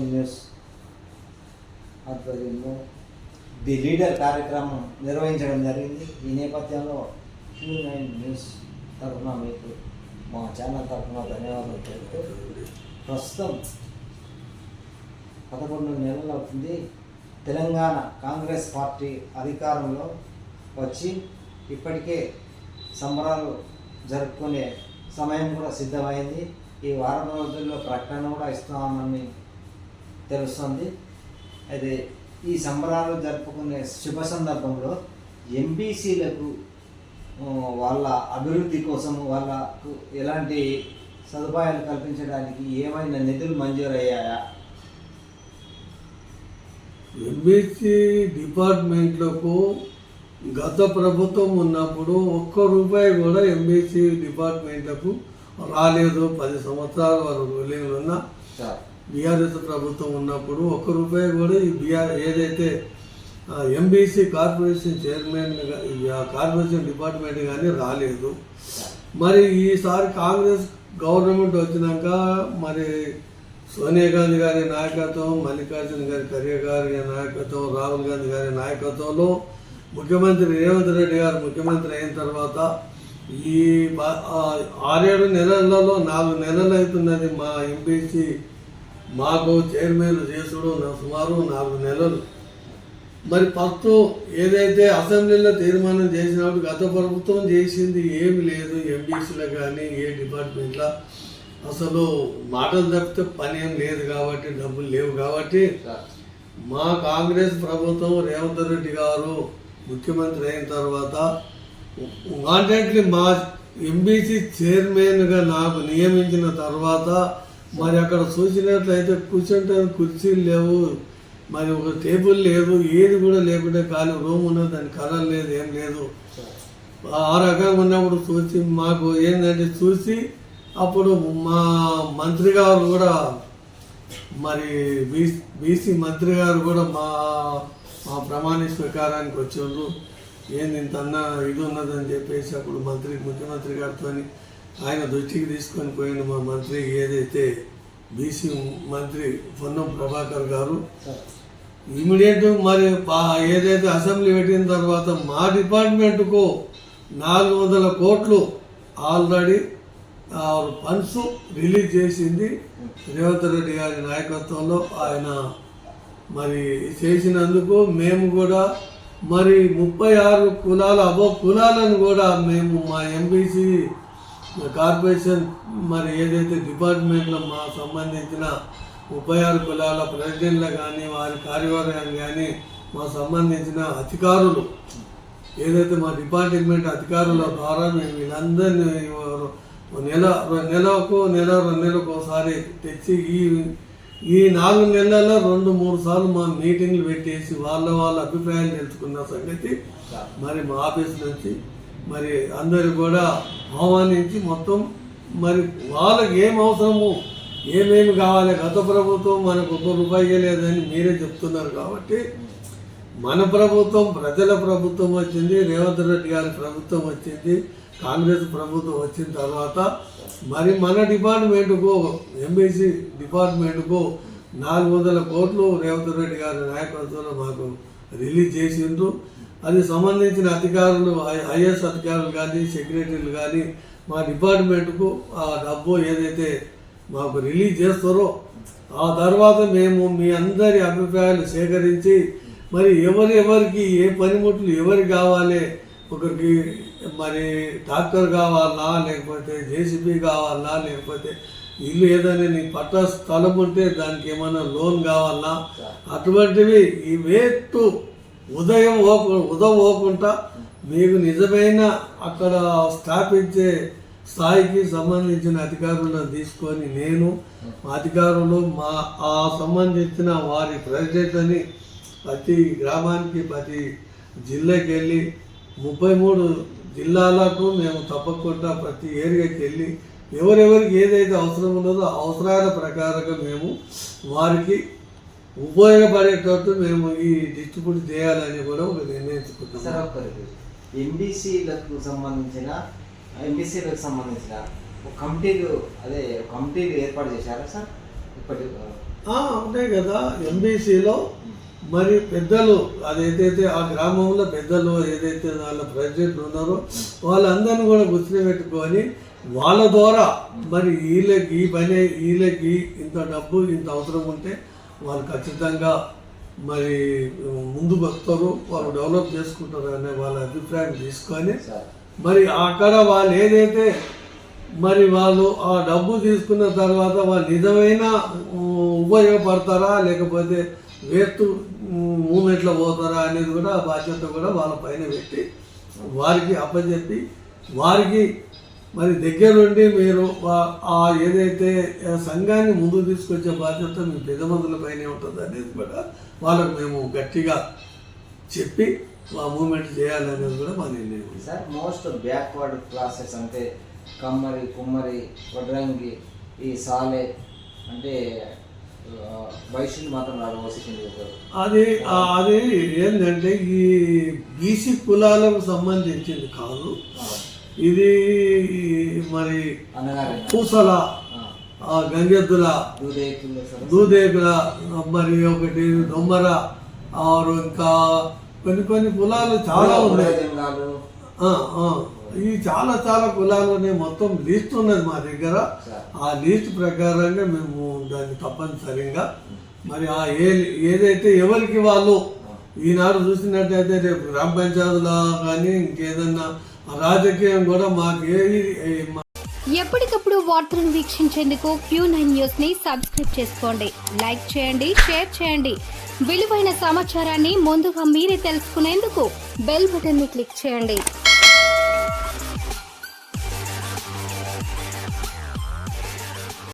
Q9 news ఆధ్వర్యంలో the leader కార్యక్రమం నిర్వహించడం జరిగింది. ఈ నేపథ్యంలో Q9 న్యూస్ తరఫున మీకు మా ఛానల్ తరఫున ధన్యవాదాలు తెలుపుతూ, ప్రస్తుతం 11 నెలలు అవుతుంది తెలంగాణ కాంగ్రెస్ పార్టీ అధికారంలో వచ్చి. ఇప్పటికే సంబరాలు జరుపుకునే సమయం కూడా సిద్ధమైంది. ఈ వారం రోజుల్లో ప్రకటన కూడా ఇస్తామని తెలుస్తుంది. అయితే ఈ సంబరాలు జరుపుకునే శుభ సందర్భంలో ఎంబీసీలకు వాళ్ళ అభివృద్ధి కోసం వాళ్ళకు ఎలాంటి సదుపాయాలు కల్పించడానికి ఏమైనా నిధులు మంజూరయ్యాయా? ఎంబీసీ డిపార్ట్మెంట్లకు గత ప్రభుత్వం ఉన్నప్పుడు ₹1 కూడా ఎంబీసీ డిపార్ట్మెంట్లకు రాలేదు. 10 సంవత్సరాల వరకు రూలింగ్లు ఉన్న బీఆర్ఎస్ ప్రభుత్వం ఉన్నప్పుడు ₹1 కూడా ఈ ఏదైతే MBC corporation chairman corporation department కానీ రాలేదు. మరి ఈసారి కాంగ్రెస్ గవర్నమెంట్ వచ్చినాక మరి సోనియా గాంధీ గారి నాయకత్వం, మల్లికార్జున గారి ఖర్గే గారి నాయకత్వం, రాహుల్ గాంధీ గారి నాయకత్వంలో ముఖ్యమంత్రి రేవంత్ రెడ్డి గారు ముఖ్యమంత్రి అయిన తర్వాత ఈ 6-7 నెలలలో 4 నెలలు అవుతున్నది మా ఎంపీసీ మాకు చైర్మన్ చేసుడు సుమారు 4 నెలలు. మరి ఫస్ట్ ఏదైతే అసెంబ్లీలో తీర్మానం చేసినప్పుడు గత ప్రభుత్వం చేసింది ఏమి లేదు. ఎంబీసీలో కానీ ఏ డిపార్ట్మెంట్లో అసలు మాటలు తప్పితే పని ఏం లేదు కాబట్టి, డబ్బులు లేవు కాబట్టి మా కాంగ్రెస్ ప్రభుత్వం రేవంత్ రెడ్డి గారు ముఖ్యమంత్రి అయిన తర్వాత కాంట్రాక్ట్లీ మా ఎంబీసీ చైర్మన్గా నాకు నియమించిన తర్వాత మరి అక్కడ చూసినట్లయితే కూర్చుంటే కుర్చీలు లేవు, మరి ఒక టేబుల్ లేదు, ఏది కూడా లేకుండా ఖాళీ రూమ్ ఉన్నది, దాని కలర్ లేదు, ఏం లేదు. ఆ రకంగా ఉన్నప్పుడు చూసి మాకు ఏంటంటే చూసి అప్పుడు మా మంత్రి గారు కూడా మరి బీసీ మంత్రి గారు కూడా మా ప్రమాణ స్వీకారానికి వచ్చారు. ఏంది ఇంత ఇది ఉన్నదని చెప్పేసి అప్పుడు ముఖ్యమంత్రి గారితో ఆయన దృష్టికి తీసుకొని పోయిన మా మంత్రి ఏదైతే బీసీ మంత్రి పొన్నం ప్రభాకర్ గారు ఇమీడియట్ మరి ఏదైతే అసెంబ్లీ పెట్టిన తర్వాత మా డిపార్ట్మెంట్కు 400 కోట్లు ఆల్రెడీ ఫండ్స్ రిలీజ్ చేసింది రేవంత్ రెడ్డి గారి నాయకత్వంలో. ఆయన మరి చేసినందుకు మేము కూడా మరి 36 కులాల కులాలను కూడా మేము మా ఎంబీసీ కార్పొరేషన్ మరి ఏదైతే డిపార్ట్మెంట్లో మా సంబంధించిన 36 కులాల ప్రెసిడెంట్లు కానీ వారి కార్యవర్గాన్ని కానీ మా సంబంధించిన అధికారులు ఏదైతే మా డిపార్ట్మెంట్ అధికారుల ద్వారా మేము వీళ్ళందరినీ నెలకు 2 నెలలకు ఒకసారి తెచ్చి ఈ 4 నెలల్లో 2-3 సార్లు మా మీటింగ్లు పెట్టేసి వాళ్ళ అభిప్రాయాలు తెలుసుకున్న సంగతి మరి మా ఆఫీస్ నుంచి మరి అందరు కూడా ఆహ్వానించి మొత్తం మరి వాళ్ళకి ఏం అవసరము, ఏమేమి కావాలి. గత ప్రభుత్వం మనకు ₹1 లేదని మీరే చెప్తున్నారు కాబట్టి మన ప్రభుత్వం ప్రజల ప్రభుత్వం వచ్చింది, రేవంత్ రెడ్డి గారి ప్రభుత్వం వచ్చింది, కాంగ్రెస్ ప్రభుత్వం వచ్చిన తర్వాత మరి మన డిపార్ట్మెంట్కు ఎంబీసీ డిపార్ట్మెంట్కు 400 కోట్లు రేవంత్ రెడ్డి గారి నాయకత్వంలో మాకు రిలీజ్ చేసిండ్రు. అది సంబంధించిన అధికారులు ఐఏఎస్ అధికారులు కానీ సెక్రటరీలు కానీ మా డిపార్ట్మెంట్కు ఆ డబ్బు ఏదైతే మాకు రిలీజ్ చేస్తారో ఆ తర్వాత మేము మీ అందరి అభిప్రాయాలు సేకరించి మరి ఎవరికి ఏ పనిముట్లు ఎవరికి కావాలి, ఒకరికి మరి ట్రాక్టర్ కావాలా, లేకపోతే జేసీబీ కావాలా, లేకపోతే ఇల్లు ఏదైనా నీ పట్ట స్థలం ఉంటే దానికి ఏమైనా లోన్ కావాలా, అటువంటివి ఈ వేట్టు ఉదయం పోకుండా మీకు నిజమైన అక్కడ స్థాపించే స్థాయికి సంబంధించిన అధికారులను తీసుకొని నేను అధికారులు ఆ సంబంధించిన వారి ప్రెసిడెంట్ని ప్రతి గ్రామానికి ప్రతి జిల్లాకి వెళ్ళి 33 జిల్లాలకు మేము తప్పకుండా ప్రతి ఏరియాకి వెళ్ళి ఎవరెవరికి ఏదైతే అవసరం ఉన్నదో అవసరాల ప్రకారంగా మేము వారికి ఉపయోగపడేటట్టు మేము ఈ డిస్ట్రిబ్యూట్ చేయాలని కూడా ఒక నిర్ణయించుకుంటాం. ఎంబీసీలకు సంబంధించిన ఒక కమిటీలు ఏర్పాటు చేశారా సార్? ఇప్పటి ఉంటాయి కదా. ఎంబీసీలో మరి పెద్దలు అదేదైతే ఆ గ్రామంలో పెద్దలు ఏదైతే వాళ్ళ ప్రెసిడెంట్ ఉన్నారో వాళ్ళందరినీ కూడా గుర్తుని పెట్టుకొని వాళ్ళ ద్వారా మరి వీళ్ళకి ఈ పని వీళ్ళకి ఇంత డబ్బు ఇంత అవసరం ఉంటే వాళ్ళు ఖచ్చితంగా మరి ముందుకు వస్తారు, వాళ్ళు డెవలప్ చేసుకుంటారు అనే వాళ్ళ అభిప్రాయం తీసుకొని మరి అక్కడ వాళ్ళు ఏదైతే మరి వాళ్ళు ఆ డబ్బు తీసుకున్న తర్వాత వాళ్ళు నిజమైన ఉపయోగపడతారా లేకపోతే వేస్ట్ మూమెంట్లో పోతారా అనేది కూడా ఆ బాధ్యత కూడా వాళ్ళ పైన పెట్టి వారికి అప్పచెప్పి వారికి మరి దగ్గరుండి మీరు ఆ ఏదైతే సంఘాన్ని ముందుకు తీసుకొచ్చే బాధ్యత మీ పెద్దమందుల పైనే ఉంటుంది అనేది కూడా వాళ్ళకు మేము గట్టిగా చెప్పి ఆ మూమెంట్ చేయాలనేది కూడా మా నిర్ణయం. సార్ మోస్ట్ బ్యాక్వర్డ్ క్లాసెస్ అంటే కమ్మరి, కుమ్మరి, వడ్రంగి, ఈ సాలే అంటే వైశ్యులు మాత్రం రాదు వసతింది. అది ఏంటంటే ఈ బీసీ కులాలకు సంబంధించింది కాదు. ఇది మరి పూసల, గంగెద్దుల, దూదేకుల, మరి ఒకటి దొమ్మర, ఇంకా కొన్ని కులాలు చాలా ఉన్నాయి. ఈ చాలా కులాలనే మొత్తం లిస్ట్ ఉన్నది మా దగ్గర. ఆ లిస్ట్ ప్రకారంగా మేము దాన్ని తప్పనిసరిగా మరి ఆ ఏదైతే ఎవరికి వాళ్ళు ఈనాడు చూసినట్టయితే రేపు గ్రామ పంచాయతీలో కానీ ఇంకేదన్నా రాజకీయం కూడా మాకు ఎప్పటికప్పుడు వార్తలను వీక్షించేందుకు Q9 న్యూస్ ని సబ్స్క్రైబ్ చేసుకోండి, లైక్ చేయండి, షేర్ చేయండి. విలువైన సమాచారాన్ని ముందుగా మీరే తెలుసుకునేందుకు బెల్ బటన్ ని క్లిక్ చేయండి.